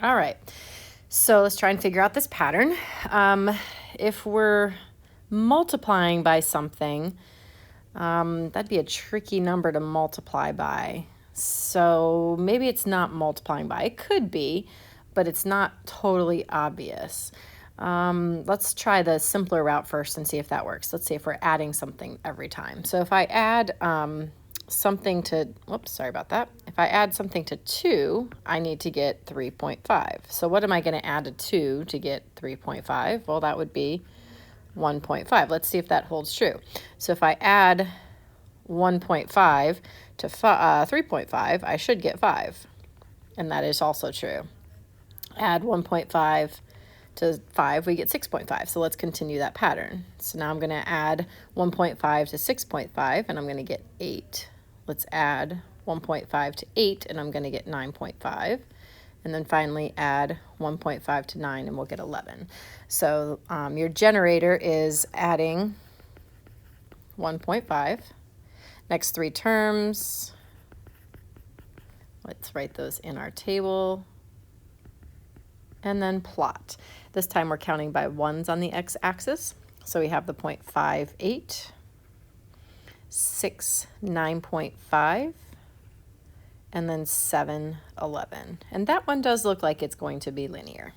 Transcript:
All right, so let's try and figure out this pattern. If we're multiplying by something, that'd be a tricky number to multiply by. So maybe it's not multiplying by. It could be, but it's not totally obvious. Let's try the simpler route first and see if that works. Let's see if we're adding something every time. So if I add something to, whoops, sorry about that. If I add something to 2, I need to get 3.5. So what am I going to add to 2 to get 3.5? Well, that would be 1.5. Let's see if that holds true. So if I add 1.5 to 3.5, I should get 5. And that is also true. Add 1.5 to 5, we get 6.5. So let's continue that pattern. So now I'm going to add 1.5 to 6.5, and I'm going to get 8. Let's add 1.5 to 8, and I'm going to get 9.5. And then finally add 1.5 to 9, and we'll get 11. So your generator is adding 1.5. Next 3 terms, let's write those in our table. And then plot. This time we're counting by ones on the x-axis. So we have the 0.58, 6, 9.5, and then 7, 11. And that one does look like it's going to be linear.